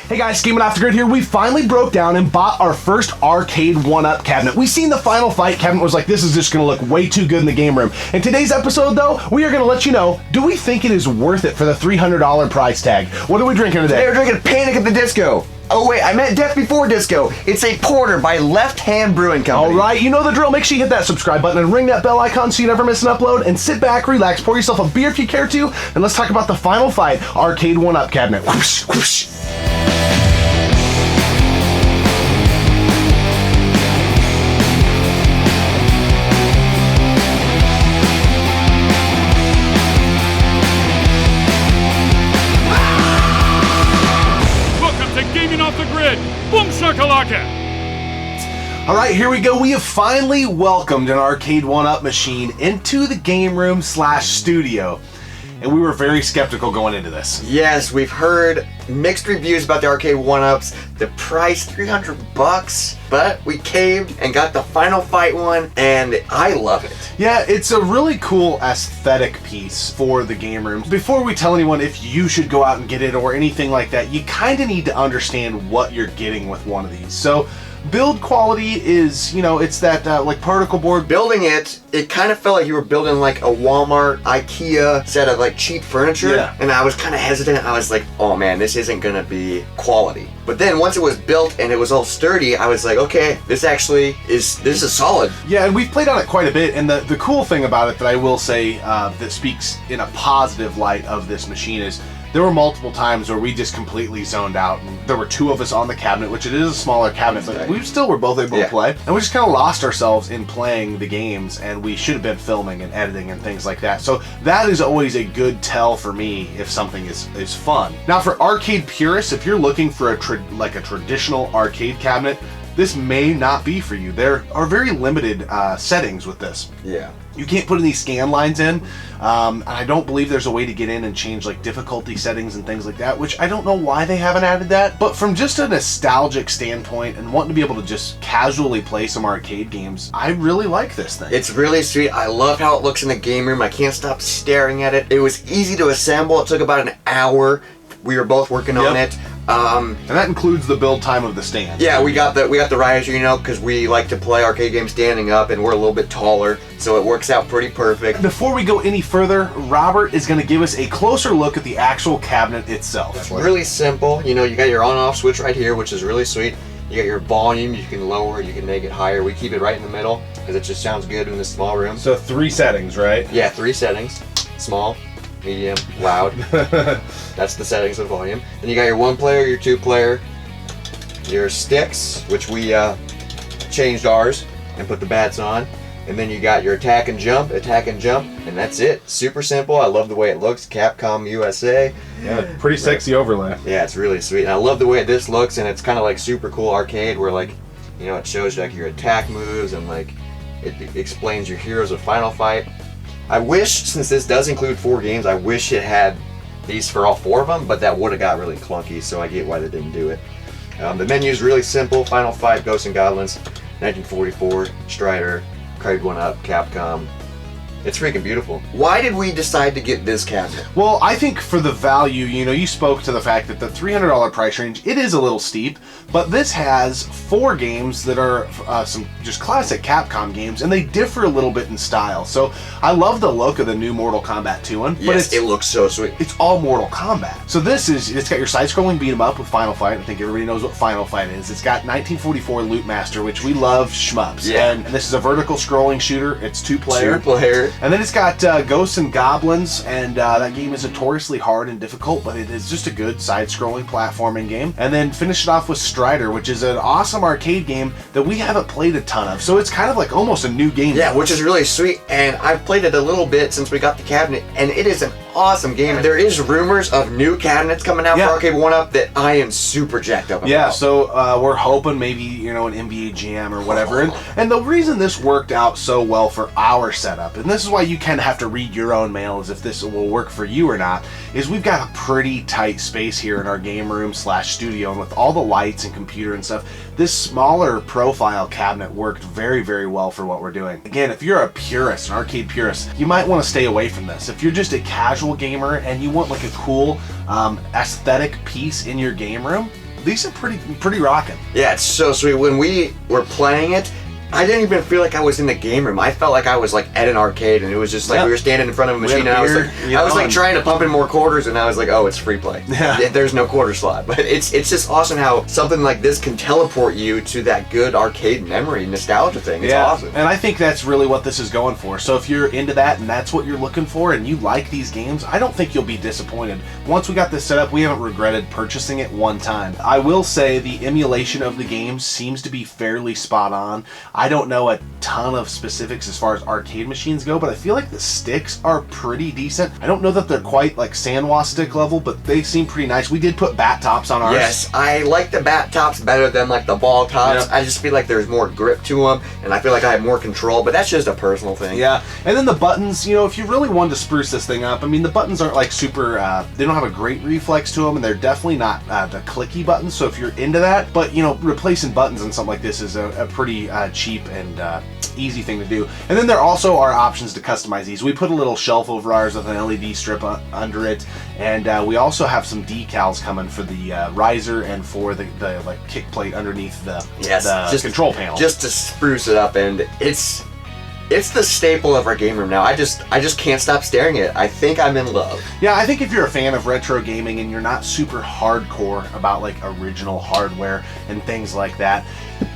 Hey guys, Gaming Off the Grid here. We finally broke down and bought our first Arcade1Up cabinet. We seen the Final Fight cabinet, was like, this is just gonna look way too good in the game room. In today's episode though, we are gonna let you know, do we think it is worth it for the $300 price tag? What are we drinking today? Today we're drinking Panic at the Disco. Oh wait, I meant Death Before Disco. It's a porter by Left Hand Brewing Company. Alright, you know the drill. Make sure you hit that subscribe button and ring that bell icon so you never miss an upload. And sit back, relax, pour yourself a beer if you care to, and let's talk about the Final Fight Arcade1Up cabinet. Whoosh, whoosh. Boom shakalaka! Alright, here we go. We have finally welcomed an Arcade1Up machine into the game room / studio. And we were very skeptical going into this. Yes, we've heard mixed reviews about the Arcade1Ups. The price, $300, but we caved and got the Final Fight one, and I love it. Yeah, it's a really cool aesthetic piece for the game room. Before we tell anyone if you should go out and get it or anything like that, you kind of need to understand what you're getting with one of these. So, build quality is, you know, it's that like particle board. Building it kind of felt like you were building like a Walmart, IKEA set of like cheap furniture. Yeah. And I was kind of hesitant. I was like, oh man, this isn't gonna be quality. But then once it was built and it was all sturdy, I was like, okay, this is solid. Yeah, and we've played on it quite a bit, and the cool thing about it that I will say that speaks in a positive light of this machine is there were multiple times where we just completely zoned out, and there were two of us on the cabinet, which it is a smaller cabinet, but we still were both able to play, and we just kind of lost ourselves in playing the games, and we should have been filming and editing and things like that. So that is always a good tell for me if something is fun. Now for arcade purists, if you're looking for a traditional arcade cabinet, this may not be for you. There are very limited settings with this. Yeah. You can't put any scan lines in, and I don't believe there's a way to get in and change like difficulty settings and things like that, which I don't know why they haven't added that. But from just a nostalgic standpoint and wanting to be able to just casually play some arcade games, I really like this thing. It's really sweet. I love how it looks in the game room. I can't stop staring at it. It was easy to assemble. It took about an hour. We were both working on it. And that includes the build time of the stand. Yeah, we got the riser, you know, because we like to play arcade games standing up, and we're a little bit taller, so it works out pretty perfect. Before we go any further, Robert is going to give us a closer look at the actual cabinet itself. It's really simple. You know, you got your on-off switch right here, which is really sweet. You got your volume. You can lower, you can make it higher. We keep it right in the middle because it just sounds good in this small room. So 3 settings, right? Yeah, 3 settings: small, medium, loud. That's the settings of volume. Then you got your 1-player, your 2-player, your sticks, which we changed ours and put the bats on. And then you got your attack and jump, and that's it. Super simple. I love the way it looks. Capcom USA. Yeah, pretty sexy overlay. Yeah, it's really sweet. And I love the way this looks, and it's kind of like super cool arcade where, like, you know, it shows like your attack moves and like it explains your heroes of Final Fight. I wish, since this does include 4 games, I wish it had these for all 4 of them, but that would have got really clunky, so I get why they didn't do it. The menu is really simple: Final Fight, Ghosts and Goblins, 1944, Stider, Arcade1Up, Capcom. It's freaking beautiful. Why did we decide to get this cabinet? Well, I think for the value, you know, you spoke to the fact that the $300 price range, it is a little steep, but this has 4 games that are some just classic Capcom games, and they differ a little bit in style. So I love the look of the new Mortal Kombat 2 one, but it looks so sweet. It's all Mortal Kombat. So it's got your side-scrolling beat 'em up with Final Fight. I think everybody knows what Final Fight is. It's got 1944 Loot Master, which we love shmups. Yeah. And this is a vertical scrolling shooter. It's 2-player. 2-player. And then it's got Ghosts and Goblins, and that game is notoriously hard and difficult, but it is just a good side-scrolling platforming game. And then finish it off with Stider, which is an awesome arcade game that we haven't played a ton of. So it's kind of like almost a new game. Yeah, which is really sweet, and I've played it a little bit since we got the cabinet, and it is an awesome game. There is rumors of new cabinets coming out for Arcade1Up that I am super jacked up about. Yeah, so we're hoping maybe, you know, an NBA Jam or whatever. And the reason this worked out so well for our setup, and this is why you kind of have to read your own mail as if this will work for you or not, is we've got a pretty tight space here in our game room / studio, and with all the lights and computer and stuff, this smaller profile cabinet worked very, very well for what we're doing. Again, if you're a purist, an arcade purist, you might want to stay away from this. If you're just a casual gamer and you want like a cool aesthetic piece in your game room, these are pretty rocking. Yeah, it's so sweet. When we were playing it, I didn't even feel like I was in the game room. I felt like I was like at an arcade, and it was just like we were standing in front of a machine. And I was like trying to pump in more quarters, and I was like, oh, it's free play. Yeah. There's no quarter slot. But it's just awesome how something like this can teleport you to that good arcade memory, nostalgia thing. It's awesome. And I think that's really what this is going for. So if you're into that and that's what you're looking for, and you like these games, I don't think you'll be disappointed. Once we got this set up, we haven't regretted purchasing it one time. I will say the emulation of the games seems to be fairly spot on. I don't know a ton of specifics as far as arcade machines go, but I feel like the sticks are pretty decent. I don't know that they're quite like Sanwa stick level, but they seem pretty nice. We did put bat tops on ours. Yes, I like the bat tops better than like the ball tops. I just feel like there's more grip to them, and I feel like I have more control, but that's just a personal thing. Yeah, and then the buttons, you know, if you really wanted to spruce this thing up, I mean, the buttons aren't like super, they don't have a great reflex to them, and they're definitely not the clicky buttons, so if you're into that, but, you know, replacing buttons and something like this is a pretty cheap and easy thing to do. And then there also are options to customize these. We put a little shelf over ours with an LED strip under it, and we also have some decals coming for the riser and for the like kick plate underneath the control panel. Just to spruce it up, and it's the staple of our game room now. I just can't stop staring at it. I think I'm in love. Yeah, I think if you're a fan of retro gaming and you're not super hardcore about like original hardware and things like that,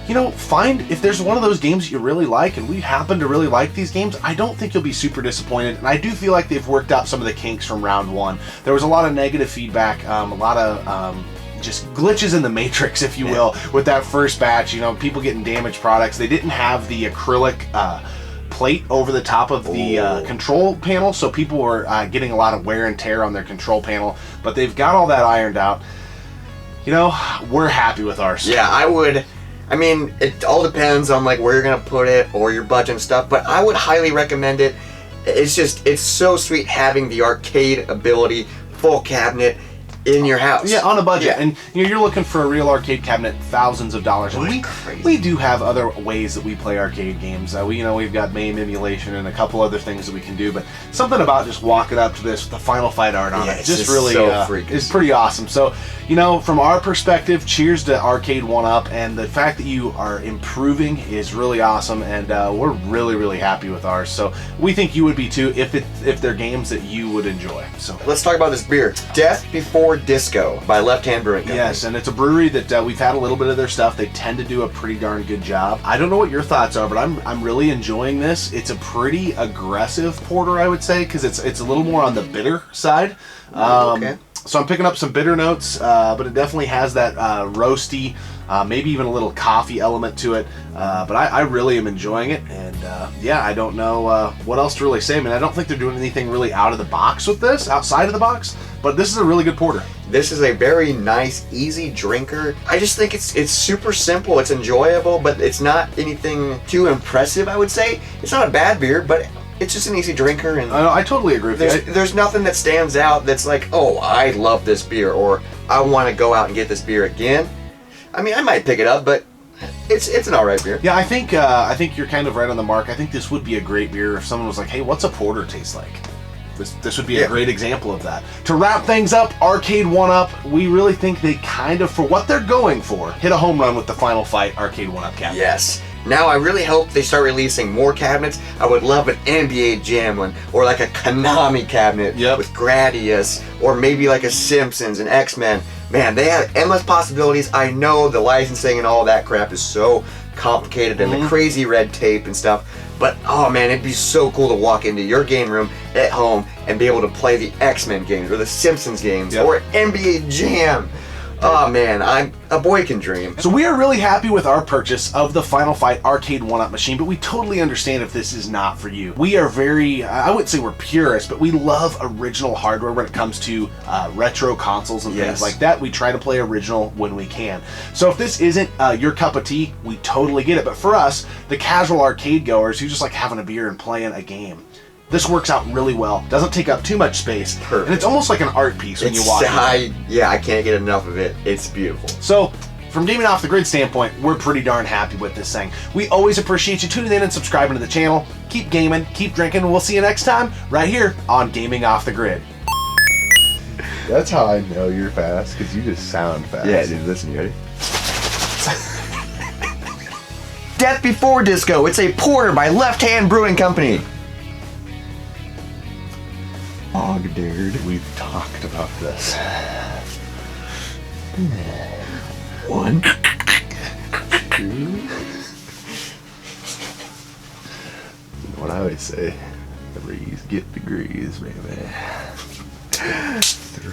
you know, find if there's one of those games that you really like, and we happen to really like these games, I don't think you'll be super disappointed. And I do feel like they've worked out some of the kinks from round one. There was a lot of negative feedback, a lot of just glitches in the matrix, if you will, with that first batch. You know, people getting damaged products. They didn't have the acrylic plate over the top of the control panel, so people were getting a lot of wear and tear on their control panel, but they've got all that ironed out. You know, we're happy with ours. Yeah, I mean, it all depends on like where you're gonna put it or your budget and stuff, but I would highly recommend it. It's so sweet having the arcade ability, full cabinet in your house. Yeah, on a budget. And you know, you're looking for a real arcade cabinet, thousands of dollars. And we do have other ways that we play arcade games. We've got MAME emulation and a couple other things that we can do, but something about just walking up to this with the Final Fight art on it just really is pretty awesome. So, you know, from our perspective, cheers to Arcade1Up, and the fact that you are improving is really awesome, and we're really, really happy with ours. So we think you would be too if they're games that you would enjoy. So let's talk about this beer, Death Before Disco by Left Hand Brewing Company. Yes, and it's a brewery that we've had a little bit of their stuff. They tend to do a pretty darn good job. I don't know what your thoughts are, but I'm really enjoying this. It's a pretty aggressive porter, I would say, because it's a little more on the bitter side. Okay. So I'm picking up some bitter notes, but it definitely has that roasty, maybe even a little coffee element to it. But I really am enjoying it, and I don't know what else to really say. I mean, I don't think they're doing anything really out of the box with this, outside of the box, but this is a really good porter. This is a very nice, easy drinker. I just think it's super simple, it's enjoyable, but it's not anything too impressive, I would say. It's not a bad beer, but it's just an easy drinker, and I totally agree with you. There's nothing that stands out that's like, oh, I love this beer, or I want to go out and get this beer again. I mean, I might pick it up, but it's an alright beer. Yeah, I think you're kind of right on the mark. I think this would be a great beer if someone was like, hey, what's a porter taste like? This would be a great example of that. To wrap things up, Arcade1Up, we really think they kind of, for what they're going for, hit a home run with the Final Fight Arcade1Up cabinet. Yes. Now I really hope they start releasing more cabinets. I would love an NBA Jam one, or like a Konami cabinet with Gradius, or maybe like a Simpsons and X-Men. Man, they have endless possibilities. I know the licensing and all that crap is so complicated, and the crazy red tape and stuff. But oh man, it'd be so cool to walk into your game room at home and be able to play the X-Men games or the Simpsons games or NBA Jam. Oh man, a boy can dream. So we are really happy with our purchase of the Final Fight Arcade1Up machine, but we totally understand if this is not for you. We are very, I wouldn't say we're purists, but we love original hardware when it comes to retro consoles and things like that. We try to play original when we can. So if this isn't your cup of tea, we totally get it. But for us, the casual arcade goers who just like having a beer and playing a game, this works out really well. Doesn't take up too much space. Perfect. And it's almost like an art piece when you walk in. I can't get enough of it. It's beautiful. So, from Gaming Off the Grid standpoint, we're pretty darn happy with this thing. We always appreciate you tuning in and subscribing to the channel. Keep gaming, keep drinking, and we'll see you next time right here on Gaming Off the Grid. That's how I know you're fast, because you just sound fast. Yeah, dude, listen, you ready? Death Before Disco. It's a porter by Left Hand Brewing Company. Oh, dude. We've talked about this. 1, 2. What I always say, degrees get degrees, baby. 3.